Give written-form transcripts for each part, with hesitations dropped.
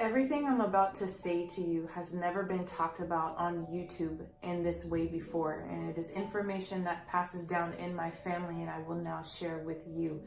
Everything I'm about to say to you has never been talked about on YouTube in this way before, and it is information that passes down in my family and I will now share with you.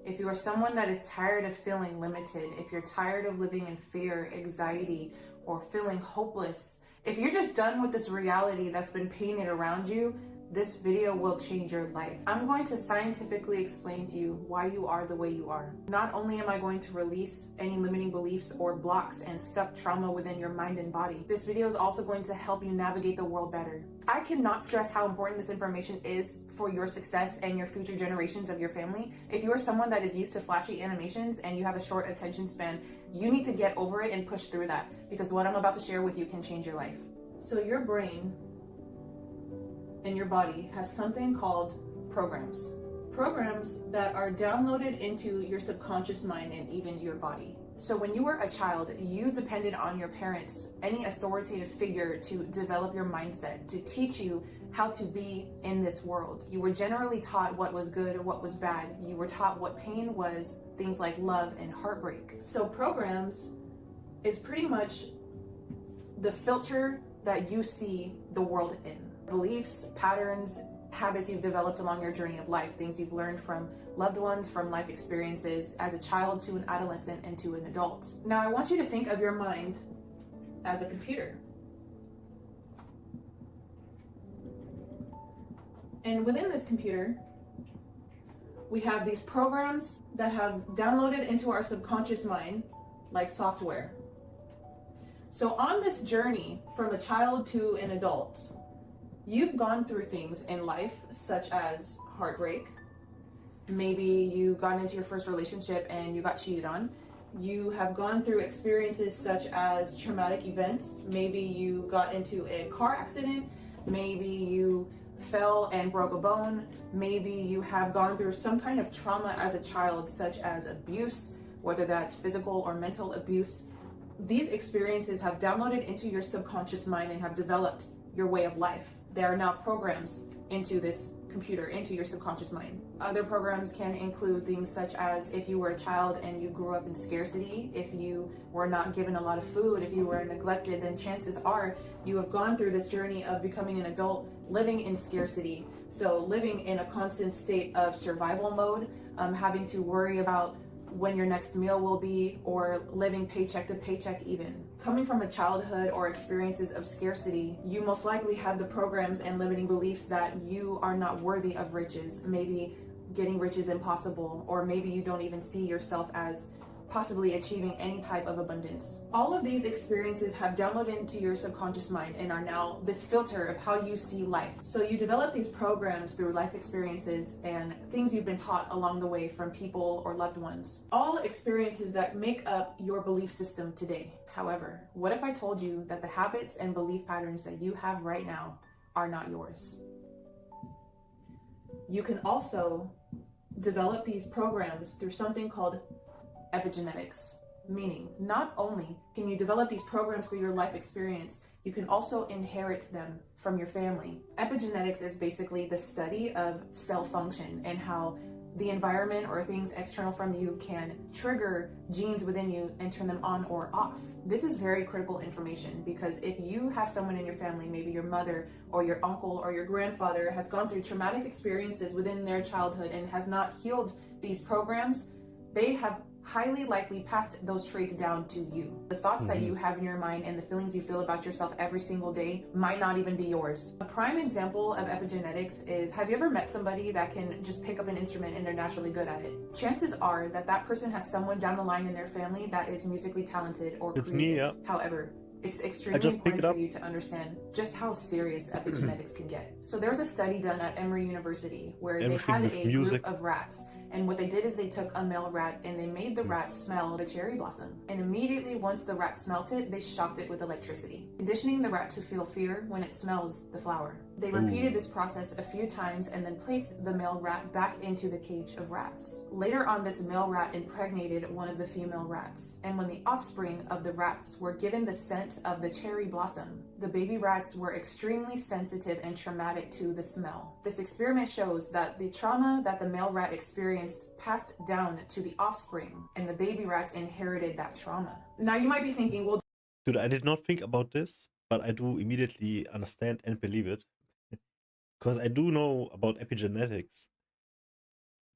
If you are someone that is tired of feeling limited, if you're tired of living in fear, anxiety, or feeling hopeless, if you're just done with this reality that's been painted around you, this video will change your life. I'm going to scientifically explain to you why you are the way you are. Not only am I going to release any limiting beliefs or blocks and stuck trauma within your mind and body, this video is also going to help you navigate the world better. I cannot stress how important this information is for your success and your future generations of your family. If you are someone that is used to flashy animations and you have a short attention span, you need to get over it and push through that, because what I'm about to share with you can change your life. So your brain in your body has something called programs. Programs that are downloaded into your subconscious mind and even your body. So when you were a child, you depended on your parents, any authoritative figure, to develop your mindset, to teach you how to be in this world. You were generally taught what was good or what was bad. You were taught what pain was, things like love and heartbreak. So programs is pretty much the filter that you see the world in. Beliefs, patterns, habits you've developed along your journey of life, things you've learned from loved ones, from life experiences as a child to an adolescent and to an adult. Now I want you to think of your mind as a computer. And within this computer, we have these programs that have downloaded into our subconscious mind like software. So on this journey from a child to an adult, you've gone through things in life such as heartbreak. Maybe you got into your first relationship and you got cheated on. You have gone through experiences such as traumatic events. Maybe you got into a car accident. Maybe you fell and broke a bone. Maybe you have gone through some kind of trauma as a child, such as abuse, whether that's physical or mental abuse. These experiences have downloaded into your subconscious mind and have developed your way of life. There are now programs into this computer, into your subconscious mind. Other programs can include things such as if you were a child and you grew up in scarcity, if you were not given a lot of food, if you were neglected, then chances are you have gone through this journey of becoming an adult living in scarcity. So living in a constant state of survival mode, having to worry about when your next meal will be, or living paycheck to paycheck even. Coming from a childhood or experiences of scarcity, you most likely have the programs and limiting beliefs that you are not worthy of riches. Maybe getting rich is impossible, or maybe you don't even see yourself as possibly achieving any type of abundance. All of these experiences have downloaded into your subconscious mind and are now this filter of how you see life. So you develop these programs through life experiences and things you've been taught along the way from people or loved ones. All experiences that make up your belief system today. However, what if I told you that the habits and belief patterns that you have right now are not yours? You can also develop these programs through something called epigenetics, meaning not only can you develop these programs through your life experience, you can also inherit them from your family. Epigenetics is basically the study of cell function and how the environment or things external from you can trigger genes within you and turn them on or off. This is very critical information, because if you have someone in your family, maybe your mother or your uncle or your grandfather, has gone through traumatic experiences within their childhood and has not healed these programs, they have highly likely passed those traits down to you. The thoughts that you have in your mind and the feelings you feel about yourself every single day might not even be yours. A prime example of epigenetics is, have you ever met somebody that can just pick up an instrument and they're naturally good at it? Chances are that that person has someone down the line in their family that is musically talented or creative. It's me, yeah. However, it's extremely important for you to understand just how serious epigenetics can get. So there was a study done at Emory University where they had a group of rats, and what they did is they took a male rat and they made the rat smell the cherry blossom. And immediately once the rat smelt it, they shocked it with electricity, conditioning the rat to feel fear when it smells the flower. They repeated this process a few times and then placed the male rat back into the cage of rats. Later on, this male rat impregnated one of the female rats, and when the offspring of the rats were given the scent of the cherry blossom, the baby rats were extremely sensitive and traumatic to the smell. This experiment shows that the trauma that the male rat experienced passed down to the offspring, and the baby rats inherited that trauma. Now you might be thinking, well, Dude, I did not think about this, but I do immediately understand and believe it. Because I do know about epigenetics.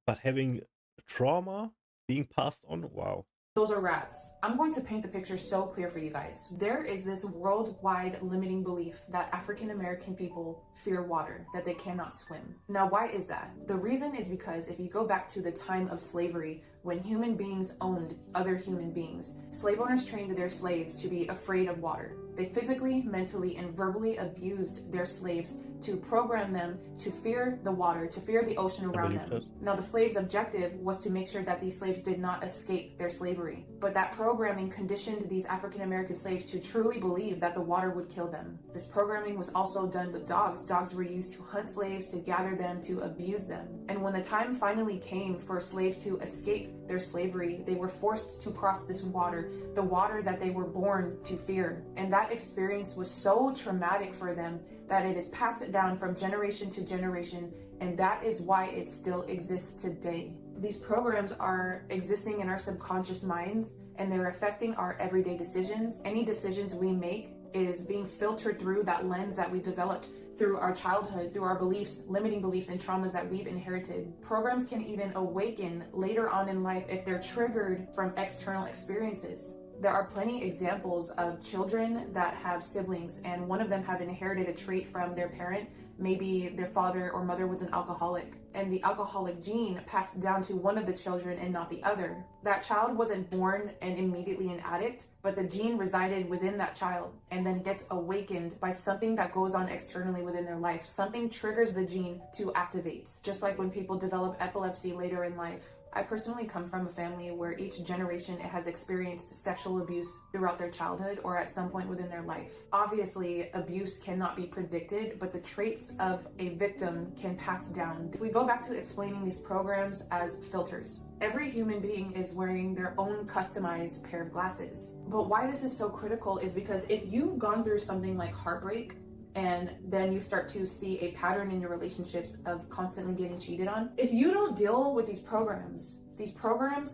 But having trauma being passed on, wow. those are rats. I'm going to paint the picture so clear for you guys. There is this worldwide limiting belief that African American people fear water, that they cannot swim. Now, why is that? The reason is because if you go back to the time of slavery, when human beings owned other human beings, slave owners trained their slaves to be afraid of water. They physically, mentally, and verbally abused their slaves to program them to fear the water, to fear the ocean around them. Now, the slaves' objective was to make sure that these slaves did not escape their slavery. But that programming conditioned these African American slaves to truly believe that the water would kill them. This programming was also done with dogs. Dogs were used to hunt slaves, to gather them, to abuse them. And when the time finally came for slaves to escape their slavery, they were forced to cross this water, the water that they were born to fear. And that experience was so traumatic for them that it is passed down from generation to generation, and that is why it still exists today. These programs are existing in our subconscious minds, and they're affecting our everyday decisions. Any decisions we make is being filtered through that lens that we developed through our childhood, through our beliefs, limiting beliefs and traumas that we've inherited. Programs can even awaken later on in life if they're triggered from external experiences. There are plenty examples of children that have siblings, and one of them have inherited a trait from their parent. Maybe their father or mother was an alcoholic, and the alcoholic gene passed down to one of the children and not the other. That child wasn't born and immediately an addict, but the gene resided within that child and then gets awakened by something that goes on externally within their life. Something triggers the gene to activate, just like when people develop epilepsy later in life. I personally come from a family where each generation has experienced sexual abuse throughout their childhood or at some point within their life. Obviously, abuse cannot be predicted, but the traits of a victim can pass down. We go back to explaining these programs as filters. Every human being is wearing their own customized pair of glasses. But why this is so critical is because if you've gone through something like heartbreak, and then you start to see a pattern in your relationships of constantly getting cheated on. If you don't deal with these programs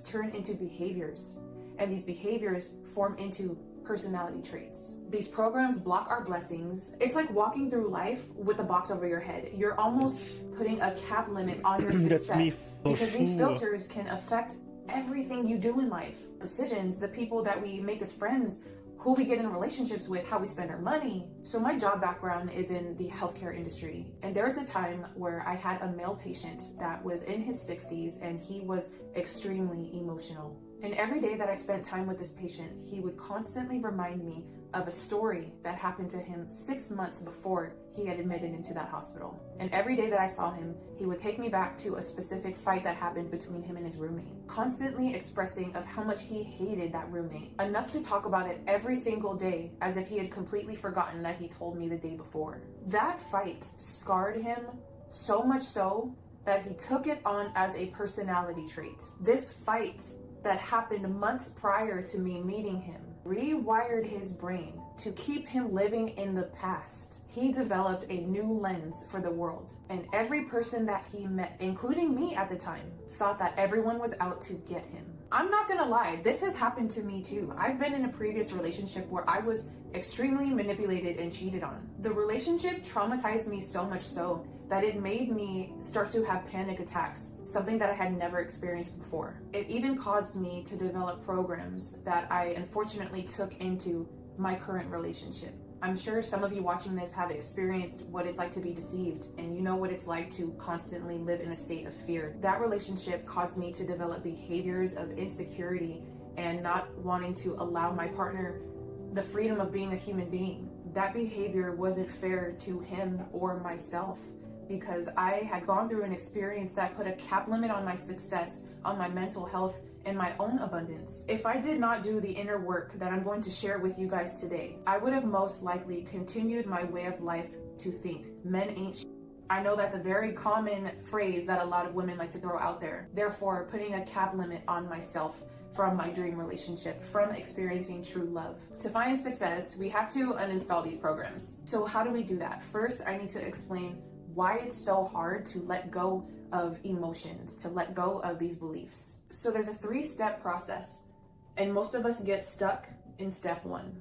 turn into behaviors, and these behaviors form into personality traits. These programs block our blessings. It's like walking through life with a box over your head. You're almost putting a cap limit on your success because these filters can affect everything you do in life. Decisions, the people that we make as friends, who we get in relationships with, how we spend our money. So my job background is in the healthcare industry. And there was a time where I had a male patient that was in his 60s and he was extremely emotional. And every day that I spent time with this patient, he would constantly remind me of a story that happened to him 6 months before he had admitted into that hospital. And every day that I saw him, he would take me back to a specific fight that happened between him and his roommate, constantly expressing of how much he hated that roommate, enough to talk about it every single day as if he had completely forgotten that he told me the day before. That fight scarred him so much so that he took it on as a personality trait. This fight that happened months prior to me meeting him rewired his brain to keep him living in the past. He developed a new lens for the world, and every person that he met, including me at the time, thought that everyone was out to get him. I'm not gonna lie, this has happened to me too. I've been in a previous relationship where I was extremely manipulated and cheated on. The relationship traumatized me so much so that it made me start to have panic attacks, something that I had never experienced before. It even caused me to develop programs that I unfortunately took into my current relationship. I'm sure some of you watching this have experienced what it's like to be deceived, and you know what it's like to constantly live in a state of fear. That relationship caused me to develop behaviors of insecurity and not wanting to allow my partner the freedom of being a human being. That behavior wasn't fair to him or myself, because I had gone through an experience that put a cap limit on my success, on my mental health, and my own abundance. If I did not do the inner work that I'm going to share with you guys today, I would have most likely continued my way of life to think. Men ain't shit. I know that's a very common phrase that a lot of women like to throw out there. Therefore, putting a cap limit on myself from my dream relationship, from experiencing true love. To find success, we have to uninstall these programs. So how do we do that? First, I need to explain why it's so hard to let go of emotions, to let go of these beliefs. So there's a 3-step process, and most of us get stuck in step 1.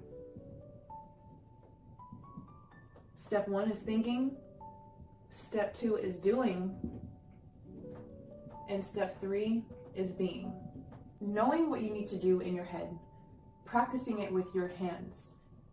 Step 1 is thinking, step 2 is doing, and step 3 is being. Knowing what you need to do in your head, practicing it with your hands,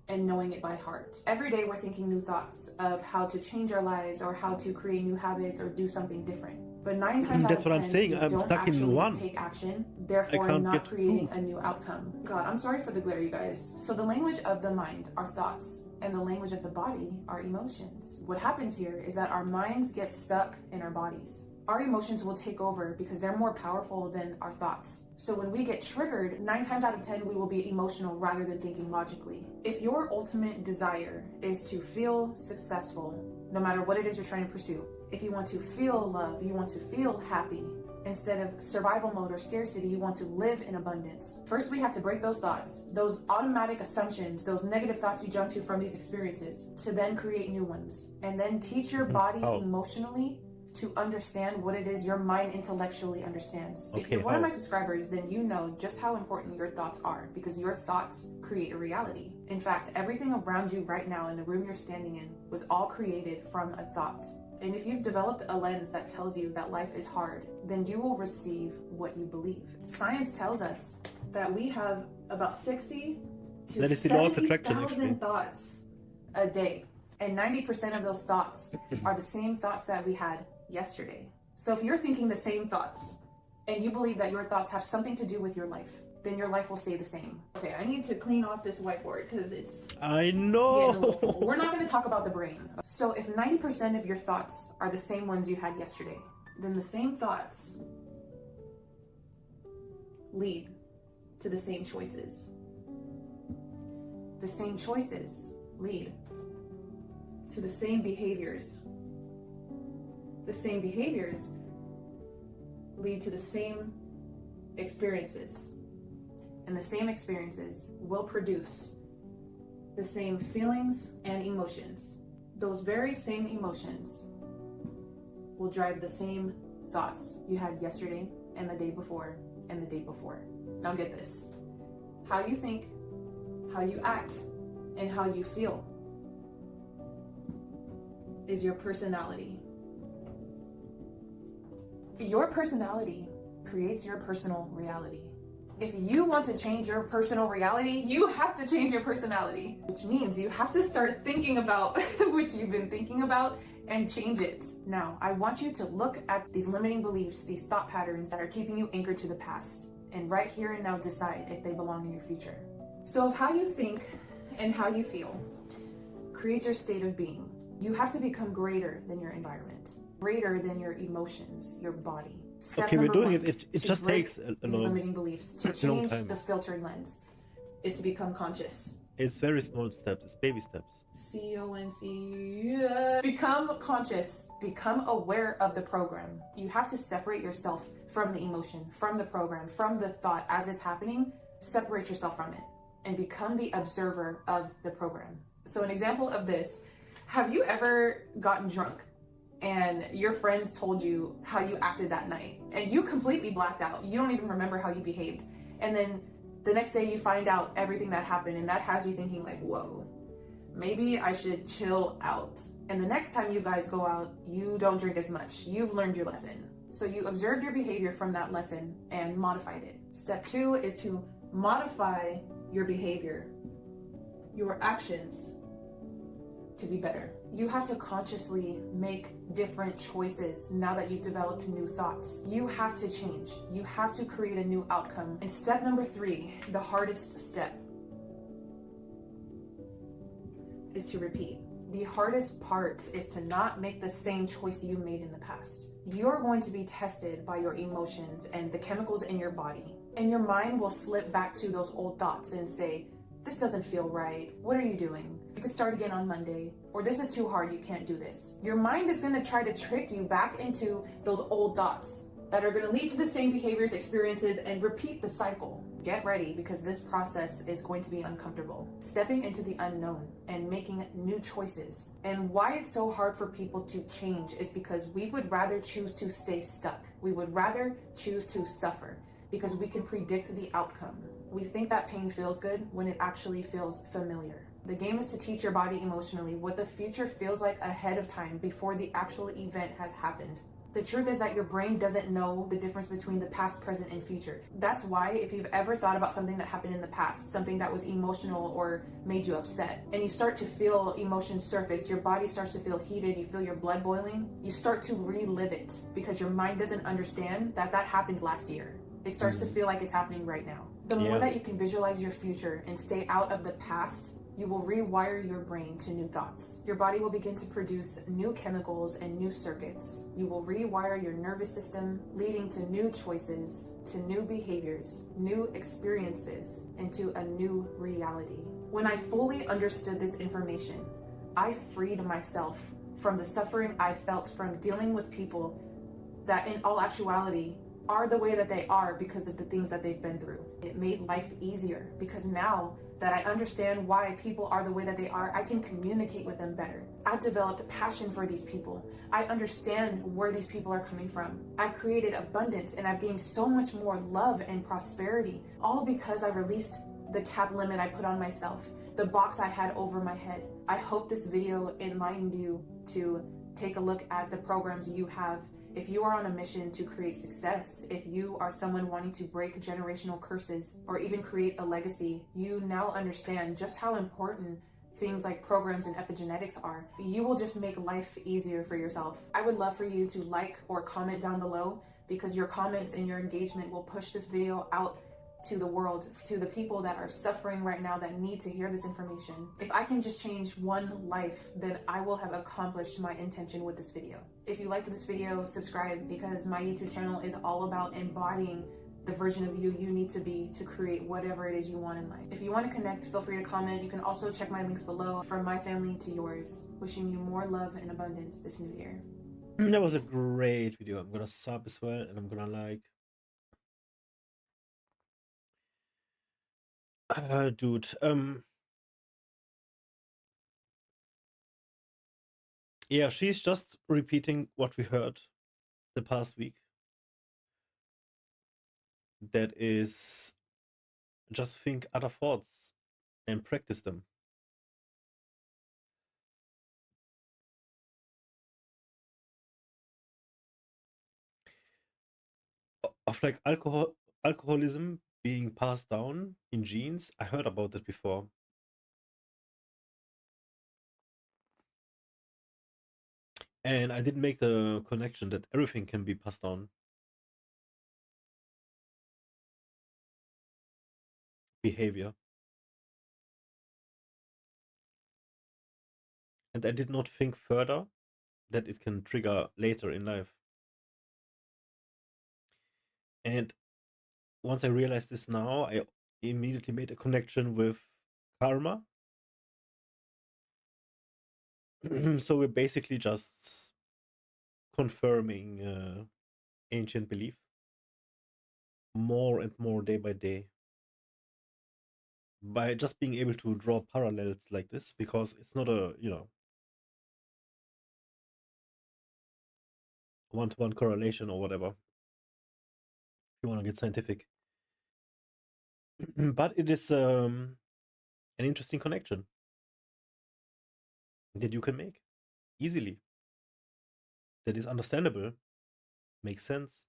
and knowing it by heart. Every day we're thinking new thoughts of how to change our lives or how to create new habits or do something different. But 9 times out of 10, what I'm saying. I'm stuck in 1. Take action, therefore not creating a new outcome. God, I'm sorry for the glare, you guys. So the language of the mind are thoughts, and the language of the body are emotions. What happens here is that our minds get stuck in our bodies. Our emotions will take over because they're more powerful than our thoughts. So when we get triggered, 9 times out of 10, we will be emotional rather than thinking logically. If your ultimate desire is to feel successful, no matter what it is you're trying to pursue, if you want to feel love, you want to feel happy, instead of survival mode or scarcity, you want to live in abundance. First, we have to break those thoughts, those automatic assumptions, those negative thoughts you jump to from these experiences, to then create new ones. And then teach your body emotionally to understand what it is your mind intellectually understands. If you're one of my subscribers, then you know just how important your thoughts are, because your thoughts create a reality. In fact, everything around you right now in the room you're standing in was all created from a thought. And if you've developed a lens that tells you that life is hard, then you will receive what you believe. Science tells us that we have about 60 to 70,000 thoughts a day. And 90% of those thoughts are the same thoughts that we had yesterday. So if you're thinking the same thoughts and you believe that your thoughts have something to do with your life, then your life will stay the same. Okay, I need to clean off this whiteboard because it's... I know! We're not going to talk about the brain. So if 90% of your thoughts are the same ones you had yesterday, then the same thoughts lead to the same choices. The same choices lead to the same behaviors. The same behaviors lead to the same experiences. And the same experiences will produce the same feelings and emotions. Those very same emotions will drive the same thoughts you had yesterday and the day before and the day before. Now get this. How you think, how you act, and how you feel is your personality. Your personality creates your personal reality. If you want to change your personal reality, you have to change your personality, which means you have to start thinking about what you've been thinking about and change it. Now, I want you to look at these limiting beliefs, these thought patterns that are keeping you anchored to the past, and right here and now decide if they belong in your future. So if how you think and how you feel creates your state of being, you have to become greater than your environment, greater than your emotions, your body. Step we're doing one, it. It just takes a long, limiting beliefs to change the filtered lens is to become conscious. It's very small steps. It's baby steps. C-O-N-C. Become conscious. Become aware of the program. You have to separate yourself from the emotion, from the program, from the thought as it's happening. Separate yourself from it and become the observer of the program. So an example of this, have you ever gotten drunk and your friends told you how you acted that night and you completely blacked out? You don't even remember how you behaved. And then the next day you find out everything that happened, and that has you thinking like, whoa, maybe I should chill out. And the next time you guys go out, you don't drink as much. You've learned your lesson. So you observed your behavior from that lesson and modified it. Step 2 is to modify your behavior, your actions, to be better. You have to consciously make different choices now that you've developed new thoughts. You have to change. You have to create a new outcome. And step number 3, the hardest step, is to repeat. The hardest part is to not make the same choice you made in the past. You're going to be tested by your emotions and the chemicals in your body. And your mind will slip back to those old thoughts and say, This doesn't feel right. What are you doing? You could start again on Monday. Or this is too hard, you can't do this. Your mind is gonna try to trick you back into those old thoughts that are gonna lead to the same behaviors, experiences, and repeat the cycle. Get ready, because this process is going to be uncomfortable. Stepping into the unknown and making new choices. And why it's so hard for people to change is because we would rather choose to stay stuck. We would rather choose to suffer because we can predict the outcome. We think that pain feels good when it actually feels familiar. The game is to teach your body emotionally what the future feels like ahead of time before the actual event has happened. The truth is that your brain doesn't know the difference between the past, present, and future. That's why if you've ever thought about something that happened in the past, something that was emotional or made you upset, and you start to feel emotions surface, your body starts to feel heated, you feel your blood boiling, you start to relive it because your mind doesn't understand that that happened last year. It starts to feel like it's happening right now. The more that you can visualize your future and stay out of the past, you will rewire your brain to new thoughts. Your body will begin to produce new chemicals and new circuits. You will rewire your nervous system, leading to new choices, to new behaviors, new experiences, into a new reality. When I fully understood this information, I freed myself from the suffering I felt from dealing with people that in all actuality are the way that they are because of the things that they've been through. It made life easier because now that I understand why people are the way that they are, I can communicate with them better. I've developed a passion for these people. I understand where these people are coming from. I've created abundance and I've gained so much more love and prosperity, all because I released the cap limit I put on myself, the box I had over my head. I hope this video enlightened you to take a look at the programs you have. If you are on a mission to create success, if you are someone wanting to break generational curses or even create a legacy, you now understand just how important things like programs and epigenetics are. You will just make life easier for yourself. I would love for you to like or comment down below because your comments and your engagement will push this video out to the world, to the people that are suffering right now that need to hear this information. If I can just change one life, then I will have accomplished my intention with this video. If you liked this video, subscribe because my YouTube channel is all about embodying the version of you need to be to create whatever it is you want in life. If you want to connect, feel free to comment. You can also check my links below. From my family to yours, wishing you more love and abundance this new year. That was a great video. I'm gonna sub as well, and I'm gonna like. Dude, yeah, she's just repeating what we heard the past week. That is, just think other thoughts and practice them. Of like alcoholism being passed down in genes, I heard about that before. And I didn't make the connection that everything can be passed down. Behavior. And I did not think further that it can trigger later in life. And once I realized this now, I immediately made a connection with karma. So we're basically just confirming ancient belief more and more day by day by just being able to draw parallels like this, because it's not a, one-to-one correlation or whatever, if you want to get scientific. But it is an interesting connection that you can make easily, that is understandable, makes sense.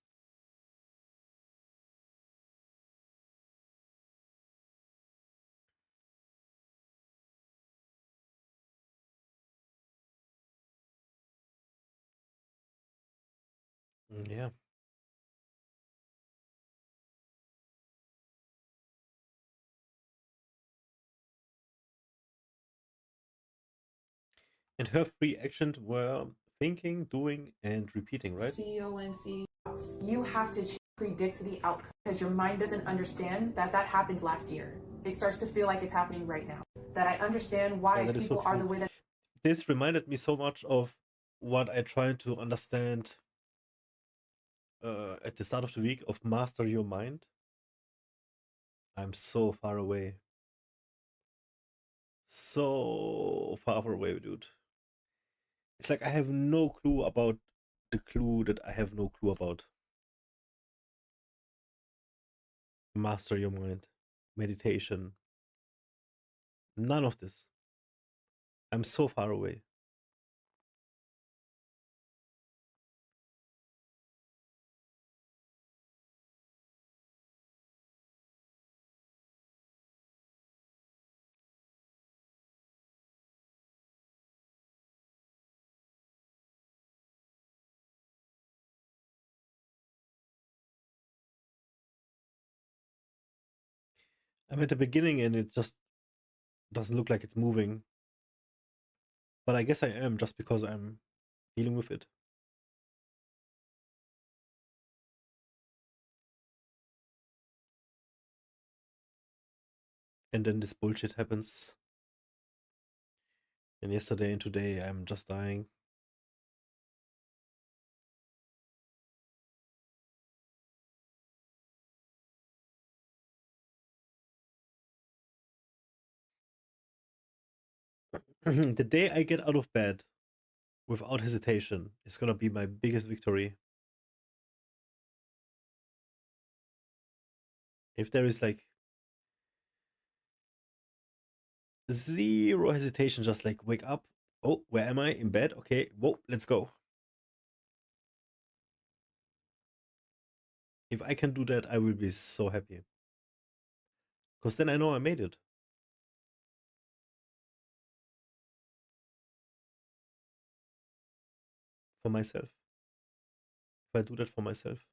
Yeah. And her three actions were thinking, doing, and repeating, right? CONC. You have to predict the outcome because your mind doesn't understand that that happened last year. It starts to feel like it's happening right now. That I understand why that is so people are true. the way that. This reminded me so much of what I tried to understand at the start of the week of Master Your Mind. I'm so far away. So far away, dude. It's like I have no clue about the clue that I have no clue about. Master Your Mind, meditation. None of this. I'm so far away. I'm at the beginning and it just doesn't look like it's moving. But I guess I am just because I'm dealing with it. And then this bullshit happens. And yesterday and today I'm just dying. The day I get out of bed without hesitation is gonna be my biggest victory. If there is like zero hesitation, just like wake up. Oh, where am I? In bed? Okay, whoa, let's go. If I can do that, I will be so happy. Because then I know I made it. For myself. If I do that for myself.